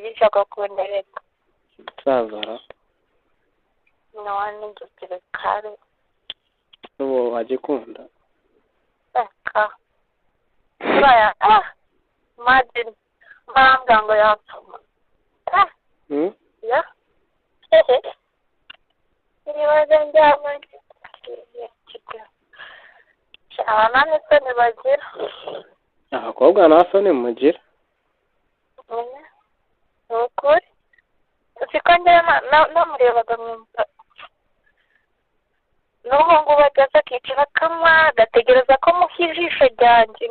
gishaka kundereka sazara none gisirikare ubu wagikunda eka uraya imagine mpanga ngo yapfuma ya iribaze njyamo abana n'isoni bagira abakobwa nta soni mugira ni ukuri siko njyewe namurebaga mwumva n'ubu ngubu ageze akicara akanywa agategereza ko muha ijisho ryanjye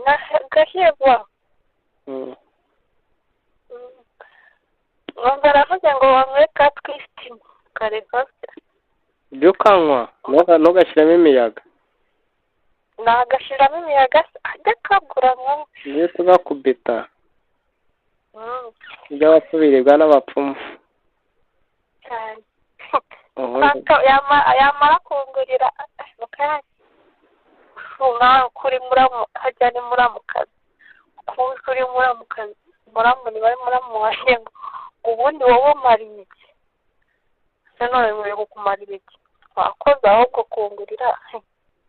ngahebwa wumva aravuze ngo wanyweye ka twisiti kareka ibyo ukanywa ntugashyiremo imiyaga nagashiramo imiyaga ajya akagura mwe iyo tugakubita ibyo abasubirirwa n'abapfumu cyane yamara kungurira kuri muramu hajya ni muramukazi kuri muramukazi muramu ni bari muramu wanjye ngo ubundi wowe umariye iki se none muriye kukumarira iki wakoze ahubwo kungurira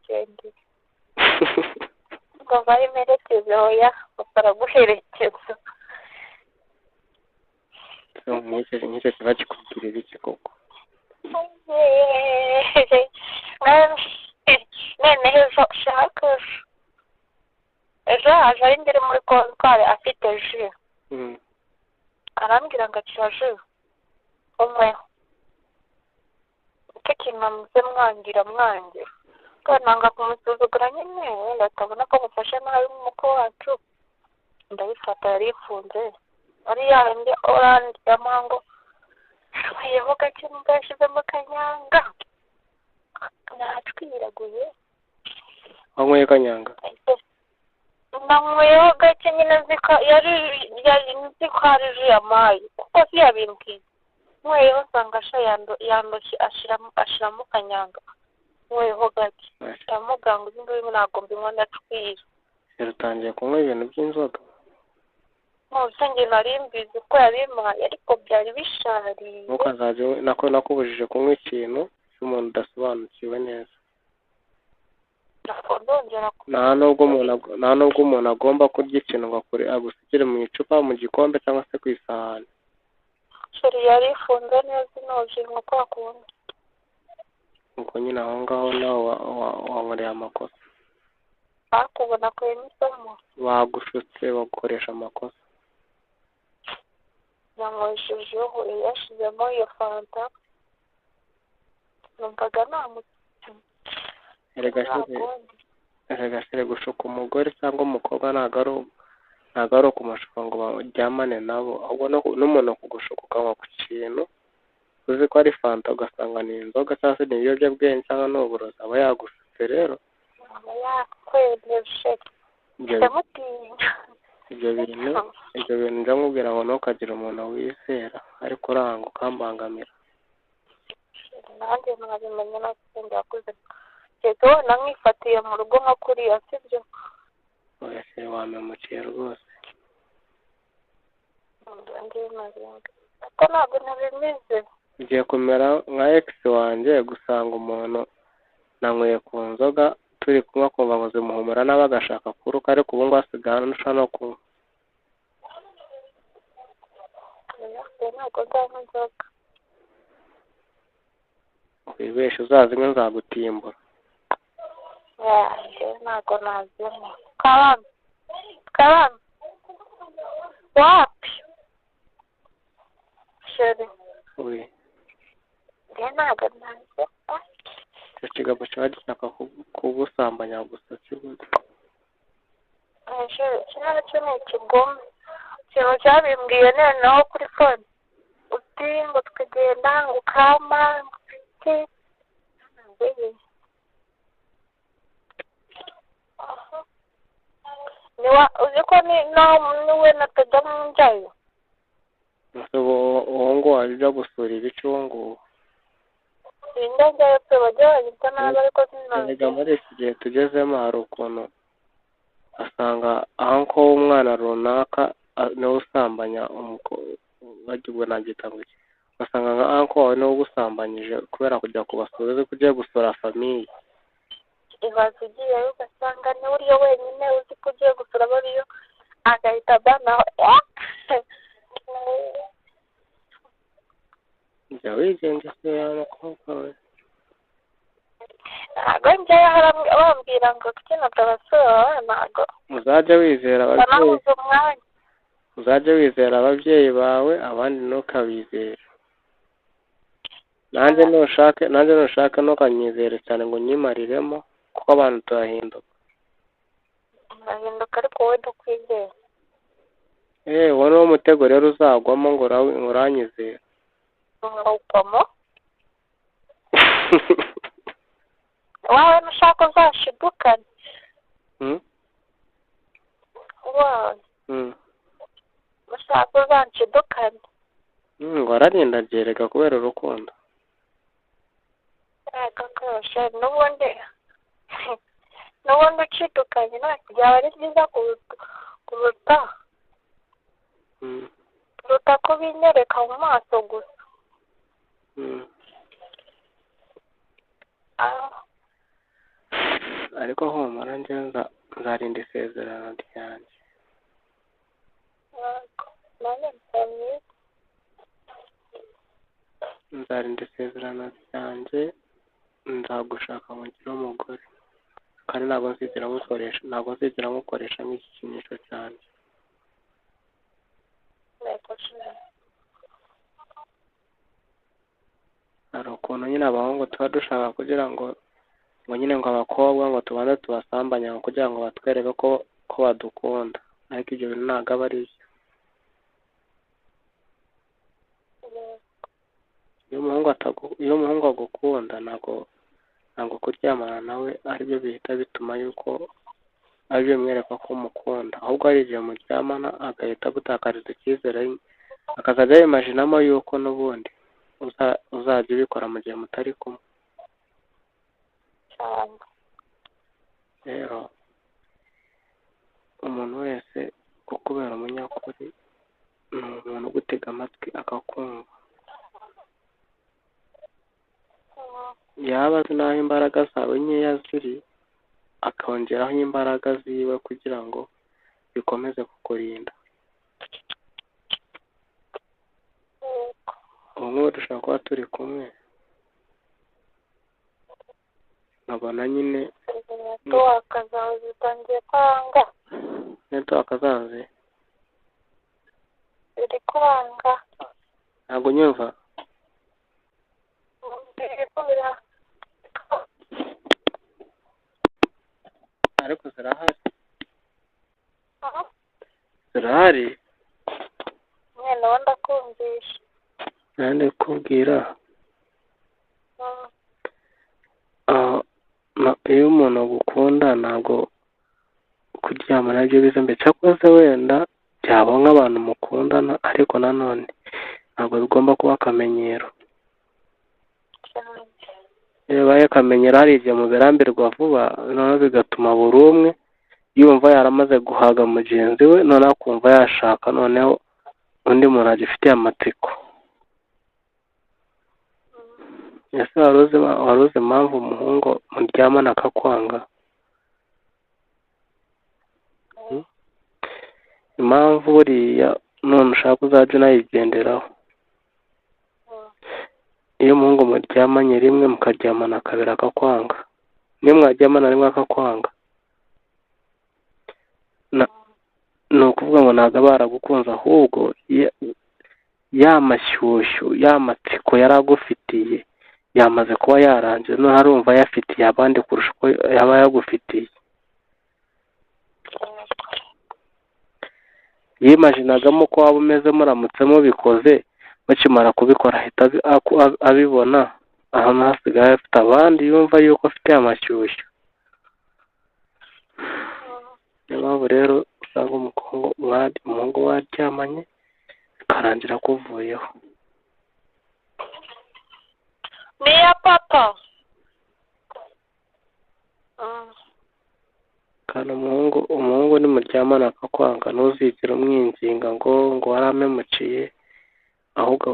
gende ngo bari merekeze oya baraguherekeza nk'icyo kiba kikubwirira iki koko none ejo haje ari imbere muri kontwari afite ji arambwira ngo akira ji umwe nicyo kintu namuze mwangira nanga kumusuzugura nyine wenda atabona ko mufashe nabi nk'umuko wacu ndabifata yari ifunze ari yandi oranje ya mango yeho gake ngashyizemo kanyanga natwiraguye wanyweye kanyanga nanyweyeho gake nyine nzi ko ari ji yamaye kuko si yabimbwiye nkweyeho usanga yandoshye ashiramo kanyanga nkweyeho gake ndamubwira ngo izi ngizi ntabwo mbinywa ndatwira yarutangiye kunywa ibintu by'inzoga njye nari mbizi ko yabimpaye ariko byari bishariye ntukazajye nakubujije kunywa ikintu cy'umuntu udasobanukiwe neza nta nubwo umuntu agomba kurya ikintu ngo agusukire mu icupa mu gikombe cyangwa se ku isahani sheri yari ifunze neza inoze nk'uko wakunda ubwo nyine aho ngaho nawe wankoreye amakosa bakubona kuyemo isomo bagushutse bagukoresha amakosa yanyweshejeho yashyizemo iyo fanta numvaga erega shere gushuka umugore cyangwa umukobwa ntabwo ari ukumushuka ngo baryamane nabo ahubwo n'umuntu kugushuka ukanywa ku kintu uzi ko ari fanta ugasanga ni inzoga cyangwa se ni ibiyobyabwenge cyangwa ni uburozi aba yagushutse rero aba yakwemeje ndamutinya ibyo bintu ndamubwira ngo ntukagire umuntu wizera ariko uranga ukambangamira nanjye ntabimenya n'akindi yakoze rero namwifatiye mu rugo nko kuriya sibyo oya se wamemukiye rwose ariko ntabwo ntabimeze ugiye kumera nka egisi wanjye gusanga umuntu nanyweye ku nzoga turi kunywa kumva ngo zimuhumura nawe agashaka kuruka ariko ubu ngubu asigaye anusha no kunywa ntabwo nzanywa inzoga wibeshe uzazinywe nzagutimbura ntabwo nazinywa karame wapi sheri ntabwo nazinywa icyo kigabo kiba gishaka kugusambanya gusa kibuze kiriya cyo ni ikigome ikintu cyabimbwiye noneho kuri fone uti ngo tukagenda ngo ukama ngo ufite uzi ko niwe natajya mu njyayo uwo nguwo wajya gusura ibice uwo nguwo njyayo pe bajya banyita nabi ariko sinabyo muri iki gihe tugezemo hari ukuntu asanga aho ko umwana runaka niwe usambanya bagibwe nabyita ngo iki, ugasanga nka anko wawe niwe ugusambanyije kubera kujya kubasura uzi ko ugiye gusura famiye. ibaze ugiyeyo ugasanga ni uriyo wenyine uzi ko ugiye gusura bariyo agahita abanaho jya wigengesera mukobwa we. ntabwo njyayo bambwira ngo tukinaga abasura bawe ntabwo uzajya wizera ababyeyi, banabuze umwanya. uzajya wizera ababyeyi bawe abandi ntukabizere. nanjye nushaka ntukanyizere cyane ngo unyimariremo kuko abantu turahinduka. urahinduka ariko wowe dukwizera. wowe niwo mutego rero uzagwamo ngo uranyizera. ugwamo wawe nushaka uzashidukane. wawe ushaka uzanshidukane. ngo ararinda aryereka kubera urukundo. reka koshe n'ubundi ucidukanye ntacyo byaba ari byiza kuruta kubinyereka mu maso gusa. ariko humura njye nzarinda isezerano ryanjye. nzarinda isezerano ryanjye, nzagushaka mugire umugore kandi ntabwo nzigera nkukoresha nk'igikinisho cyane. hari ukuntu nyine abahungu tuba dushaka kugira ngo nyine ngo abakobwa ngo tubanze tubasambanye kugira ngo batwereke ko badukunda, ariko ibyo bintu ntabwo aba ari byo. iyo umuhungu agukunda ntabwo kuryamana nawe aribyo bihita bituma yuko aribyo bimwereka ko umukunda, ahubwo hari igihe muryamana agahita agutakariza icyizere, akazajya yimajinamo yuko n'ubundi uzajya ubikora mu gihe mutari kumwe. rero umuntu wese ukubera umunyakuri ni umuntu ugutega amatwi akakumva, yaba azi n'aho imbaraga zawe nkeya ziri akongeraho imbaraga ziwe kugira ngo bikomeze kukurinda. ubu ngubu dushobora kuba turi kumwe nkabona nyine netiwaka zawe zitangiye kwanga. netiwaka zawe ziri kwanga. ntabwo unyumva. ariko zirahari mwene wo ndakumvisha. nandi kubwira iyo umuntu agukunda ntabwo kuryama nabyo biza mbere, cyakoze wenda byaba nk'abantu mukundana ariko nanone ntabwo bigomba kuba akamenyero. iyo bibaye akamenyero hari igihe mubirambirwa vuba, noneho bigatuma buri umwe yumva yaramaze guhaga mugenzi we, noneho akumva yashaka noneho undi muntu agifitiye amatsiko. ese wari uzi impamvu umuhungu muryamana akakwanga? impamvu buriya none ushaka uzajya unayigenderaho. iyo umuhungu muryamanye rimwe mukaryamana kabiri akakwanga, niyo mwaryamana rimwe akakwanga, ni ukuvuga ngo ntabwo aba yaragukunze, ahubwo ya mashyushyu ya matsiko yari agufitiye yamaze kuba yarangiye, noneho arumva yafitiye abandi kurusha uko yaba yagufitiye. yimajinagamo ko waba umeze muramutse mubikoze, bakimara kubikora ahita abibona ahantu hasigaye afite abandi yumva yuko afite amashyushyu. niyo mpamvu rero usanga umuhungu waryamanye bikarangira akuvuyeho. niya papa. kandi umuhungu nimuryamana akakwanga ntuzigere umwinginga ngo waramemuciye ahubwo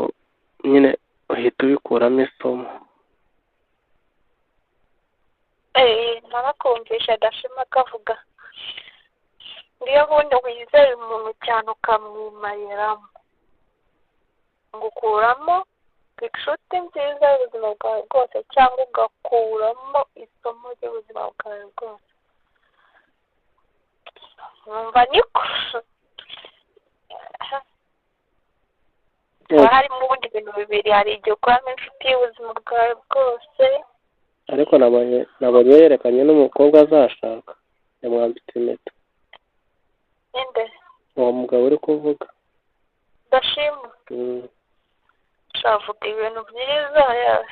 nyine uhita ubikuramo isomo. narakumvisha Gashema kavuga niyo bundi wizeye umuntu cyane ukamwimariramo ngo ukuramo inshuti nziza y'ubuzima bwawe bwose cyangwa ugakuramo isomo ry'ubuzima bwawe bwose. numva niko haba harimo ubundi bintu bibiri, hari igihe ukuramo inshuti y'ubuzima bwawe bwose. ariko nabonye yerekanye n'umukobwa azashaka yamwambitse impeta. ninde uwo mugabo uri kuvuga Ndashima shavuga ibintu byiza yawe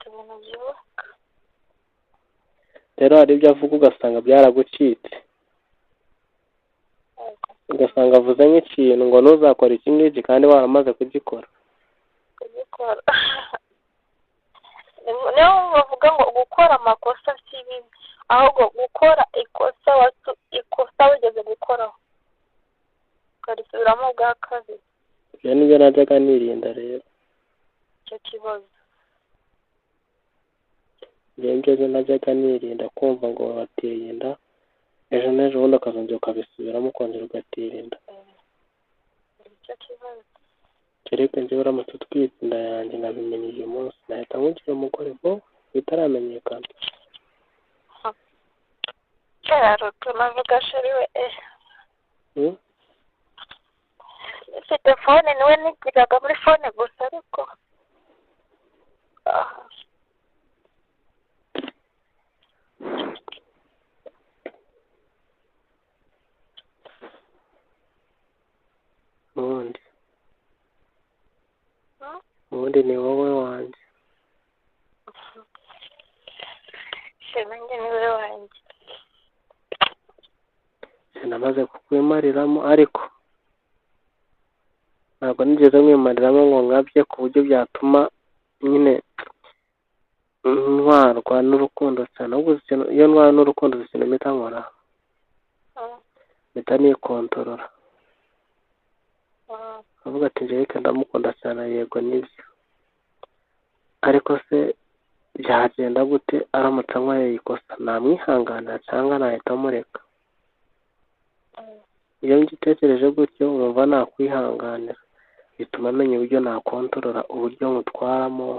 ibintu byubaka. rero hari ibyo avuga ugasanga byaragucitse, ugasanga avuze nk'ikintu ngo ntuzakora iki ngiki kandi waramaze kugikora. niyo bavuga ngo gukora amakosa si bibi, ahubwo gukora ikosa wigeze gukoraho ukarisubiramo bwa kabiri. ibyo nibyo najyaga nirinda rero. icyo kibazo ibyo najyaga nirinda kumva ngo wateye inda ejo n'ejo bundi ukazongera ukabisubiramo ukongera ugatera inda. icyo kibazo kereka njyewe uramutse utwite inda yanjye nkabimenya uyu munsi nahita nkugira umugore bo bitaramenyekana. rero tunavuga sheriwe ufite fone niwe nigiraga muri fone gusa ariko ubundi ni wowe wanjye. nanjye ni wowe wanjye. sinamaze kukwimariramo ariko ntabwo nigeze nkwimariramo ngo nkabye ku buryo byatuma nyine ntwarwa n'urukundo cyane. ahubwo iyo ntwara n'urukundo ikintu mpita nkora mpita nikontorora avuga ati njyewe ndamukunda cyane, yego nibyo, ariko se byagenda gute aramutse ankoreye ikosa? namwihanganira cyangwa nahita mureka? iyo ngitekereje gutyo wumva nakwihanganira, bituma amenya uburyo nakontorora, uburyo mutwaramo,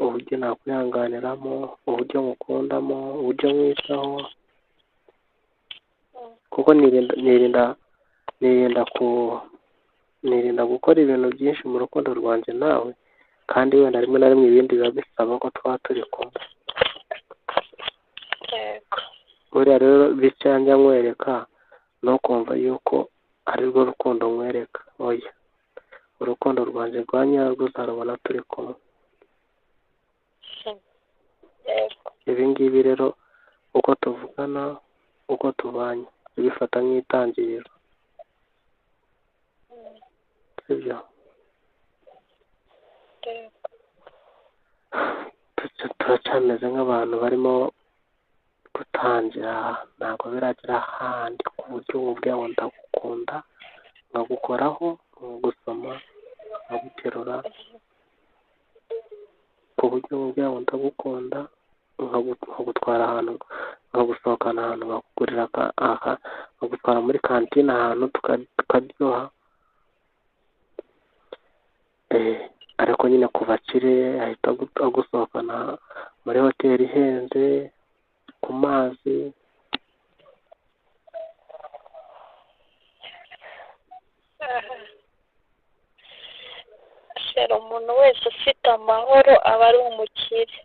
uburyo nakwihanganiramo, uburyo mukundamo, uburyo mwitaho, kuko nirinda gukora ibintu byinshi mu rukundo rwanjye nawe, kandi wenda rimwe na rimwe ibindi biba bisaba ko twaba turi kumwe. buriya rero bicyanja nkwereka no kumva yuko ari rwo rukundo nkwereka. oya, urukundo rwanjye rwa nyarwo uzarubona turi kumwe. ibi ngibi rero uko tuvugana, uko tubanye, bifata nk'itangiriro, sibyo? turacyameze nk'abantu barimo gutangira, ntabwo biragera ahandi ku buryo wumva ngo ndagukunda, nkagukoraho, nkagusoma, nkaguterura, ku buryo wumva ngo ndagukunda, nkagutwara ahantu, nkagusohokana ahantu, nkakugurira nkagutwara muri kantine ahantu tukaryoha. ariko nyine kuva akire ahita agusohokana muri hoteli ihenze, ku mazi. umuntu wese ufite amahoro aba ari umukire.